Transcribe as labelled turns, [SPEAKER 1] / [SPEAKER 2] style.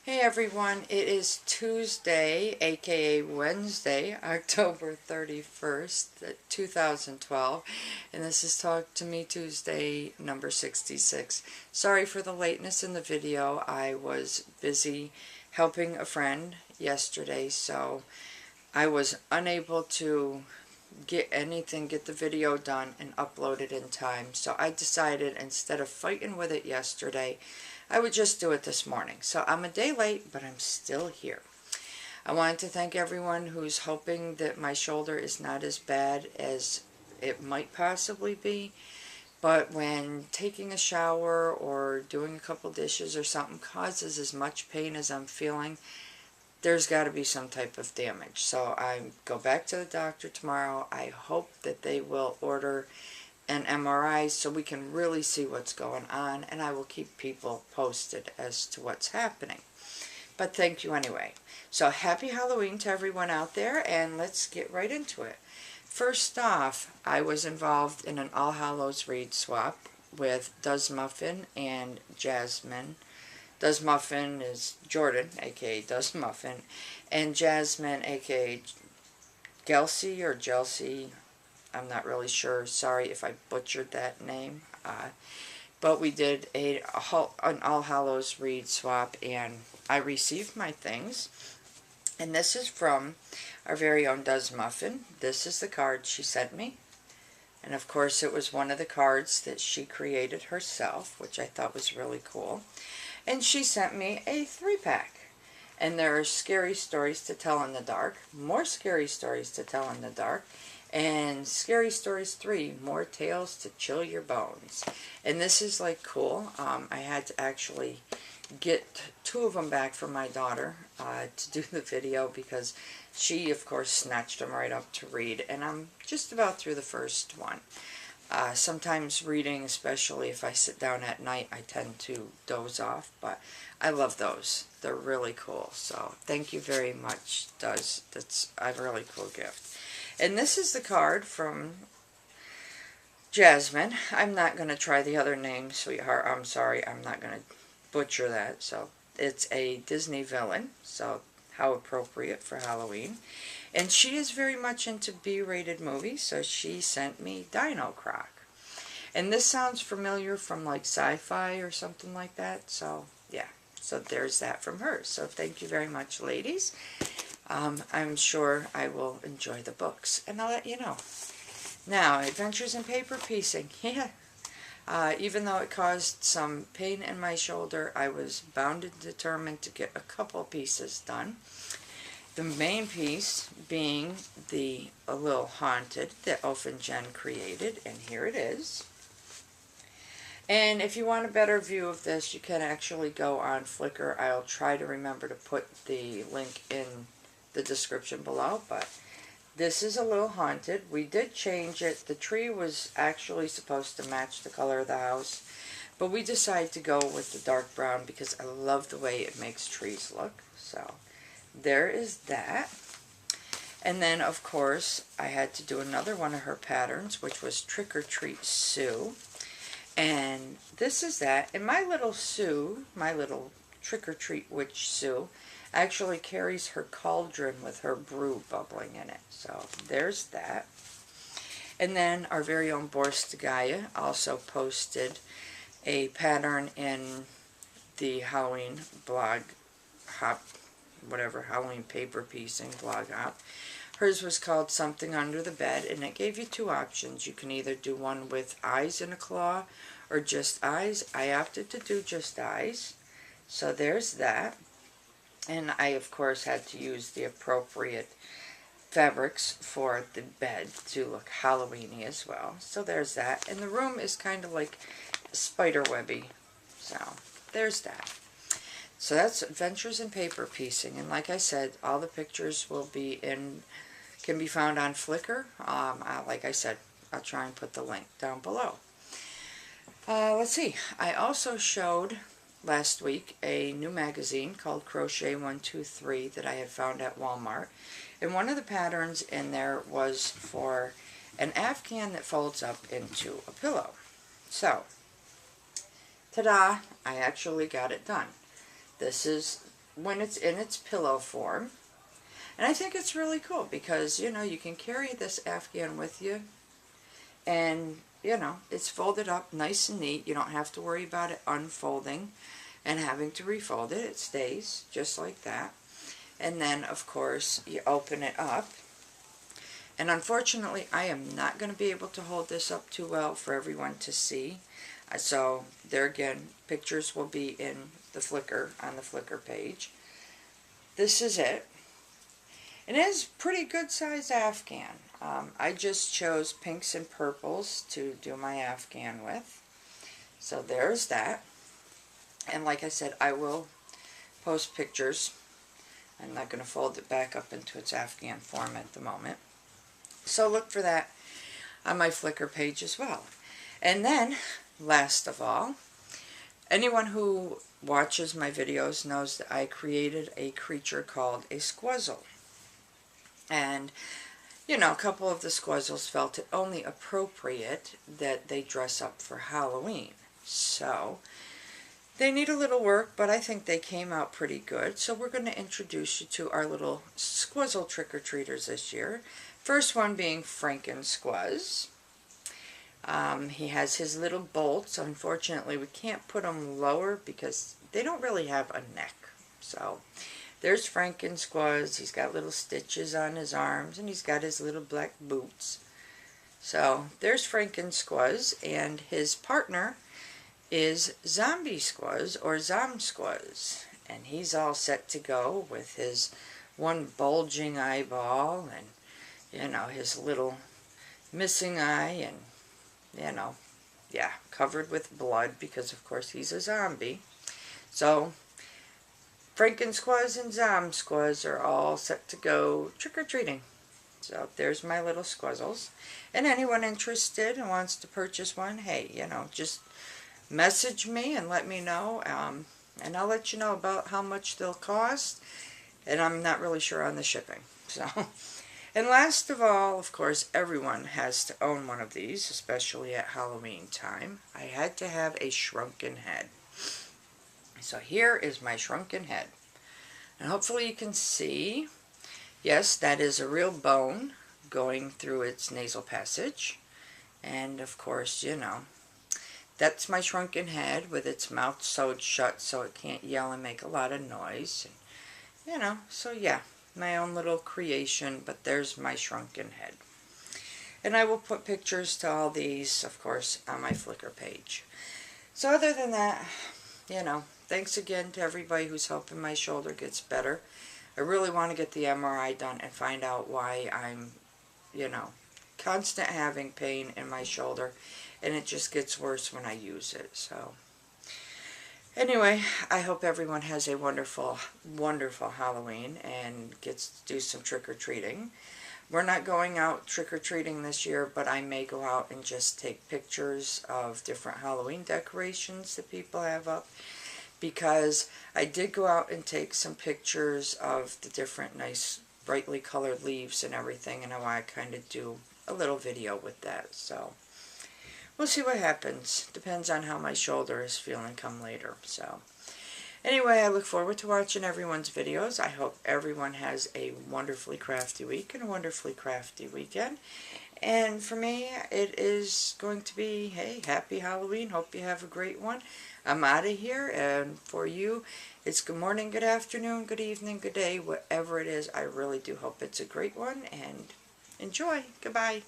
[SPEAKER 1] Hey everyone, it is Tuesday, aka Wednesday, October 31st, 2012, and this is Talk to Me Tuesday number 66. Sorry for the lateness in the video. I was busy helping a friend yesterday, so I was unable to get the video done and upload it in time. So I decided instead of fighting with it yesterday, I would just do it this morning. So I'm a day late, but I'm still here. I wanted to thank everyone who's hoping that my shoulder is not as bad as it might possibly be. But when taking a shower or doing a couple dishes or something causes as much pain as I'm feeling, there's got to be some type of damage. So I go back to the doctor tomorrow. I hope that they will order an MRI so we can really see what's going on, and I will keep people posted as to what's happening. But thank you anyway. So happy Halloween to everyone out there, and let's get right into it. First off, I was involved in an All Hallows read swap with Does Muffin and Jasmine. Does Muffin is Jordan, aka Does Muffin, and Jasmine, aka Gelsey or Jelsey. I'm not really sure. Sorry if I butchered that name. But we did an All Hallows read swap, and I received my things. And this is from our very own Does Muffin. This is the card she sent me. And of course it was one of the cards that she created herself, which I thought was really cool. And she sent me a 3-pack. And there are scary stories to tell in the dark, more scary stories to tell in the dark, and Scary Stories 3, more tales to chill your bones. And this is like cool. I had to actually get 2 of them back from my daughter to do the video because she, of course, snatched them right up to read. And I'm just about through the first one. Sometimes reading, especially if I sit down at night, I tend to doze off, but I love those. They're really cool. So thank you very much, Does. That's a really cool gift. And this is the card from Jasmine. I'm not going to try the other name, sweetheart. I'm sorry. I'm not going to butcher that. So it's a Disney villain. So how appropriate for Halloween. And she is very much into B-rated movies, so she sent me Dino Croc. And this sounds familiar from like sci-fi or something like that. So yeah, so there's that from her. So thank you very much, ladies. I'm sure I will enjoy the books, and I'll let you know. Now, Adventures in Paper Piecing. Yeah. Even though it caused some pain in my shoulder, I was bound and determined to get a couple pieces done. The main piece being the A Little Haunted that Ulf and Jen created, and here it is. And if you want a better view of this, you can actually go on Flickr. I'll try to remember to put the link in the description below, but this is A Little Haunted. We did change it. The tree was actually supposed to match the color of the house, but we decided to go with the dark brown because I love the way it makes trees look. So there is that. And then, of course, I had to do another one of her patterns, which was Trick or Treat Sue. And this is that. And my little Sue, my little Trick or Treat Witch Sue, actually carries her cauldron with her brew bubbling in it. So there's that. And then our very own Borstagaya also posted a pattern in the Halloween blog hop, whatever, Halloween paper piecing blog hop. Hers was called Something Under the Bed, and it gave you 2 options. You can either do one with eyes and a claw or just eyes. I opted to do just eyes. So there's that. And I, of course, had to use the appropriate fabrics for the bed to look Halloween-y as well. So there's that. And the room is kind of like spiderwebby. So there's that. So that's Adventures in Paper Piecing. And like I said, all the pictures will be can be found on Flickr. Like I said, I'll try and put the link down below. Let's see. I also showed last week a new magazine called Crochet 123 that I had found at Walmart. And one of the patterns in there was for an Afghan that folds up into a pillow. So, ta-da, I actually got it done. This is when it's in its pillow form. And I think it's really cool because, you know, you can carry this Afghan with you, and, you know, it's folded up nice and neat. You don't have to worry about it unfolding and having to refold it. It stays just like that. And then, of course, you open it up. And unfortunately, I am not going to be able to hold this up too well for everyone to see. So, there again, pictures will be in the Flickr, on the Flickr page. This is it. It is pretty good size Afghan. I just chose pinks and purples to do my Afghan with. So there's that. And like I said, I will post pictures. I'm not going to fold it back up into its Afghan form at the moment. So look for that on my Flickr page as well. And then, last of all, anyone who watches my videos knows that I created a creature called a squuzzle. And, you know, a couple of the squuzzles felt it only appropriate that they dress up for Halloween. So, they need a little work, but I think they came out pretty good. So we're going to introduce you to our little squuzzle trick-or-treaters this year. First one being Franken-Squuzz. He has his little bolts. Unfortunately, we can't put them lower because they don't really have a neck. So, there's Franken-Squuzz. He's got little stitches on his arms, and he's got his little black boots. So, there's Franken-Squuzz, and his partner is Zombie-Squuzz, or Zom-Squuzz. And he's all set to go with his one bulging eyeball, and, you know, his little missing eye, and, you know, yeah, covered with blood, because, of course, he's a zombie. So, Franken-Squuzz and Zom-Squuzz are all set to go trick-or-treating. So there's my little squuzzles. And anyone interested and wants to purchase one, hey, you know, just message me and let me know. And I'll let you know about how much they'll cost. And I'm not really sure on the shipping. So, and last of all, of course, everyone has to own one of these, especially at Halloween time. I had to have a shrunken head. So here is my shrunken head. And hopefully you can see, yes, that is a real bone going through its nasal passage. And of course, you know, that's my shrunken head with its mouth sewed shut so it can't yell and make a lot of noise. And, you know, so yeah, my own little creation, but there's my shrunken head. And I will put pictures to all these, of course, on my Flickr page. So other than that, you know, thanks again to everybody who's helping my shoulder gets better. I really want to get the MRI done and find out why I'm, you know, constant having pain in my shoulder, and it just gets worse when I use it. So, anyway, I hope everyone has a wonderful, wonderful Halloween and gets to do some trick-or-treating. We're not going out trick-or-treating this year, but I may go out and just take pictures of different Halloween decorations that people have up, because I did go out and take some pictures of the different nice brightly colored leaves and everything, and I want to kind of do a little video with that. So, we'll see what happens. Depends on how my shoulder is feeling come later. So, anyway, I look forward to watching everyone's videos. I hope everyone has a wonderfully crafty week and a wonderfully crafty weekend. And for me, it is going to be, hey, happy Halloween. Hope you have a great one. I'm out of here, and for you, it's good morning, good afternoon, good evening, good day, whatever it is. I really do hope it's a great one, and enjoy. Goodbye.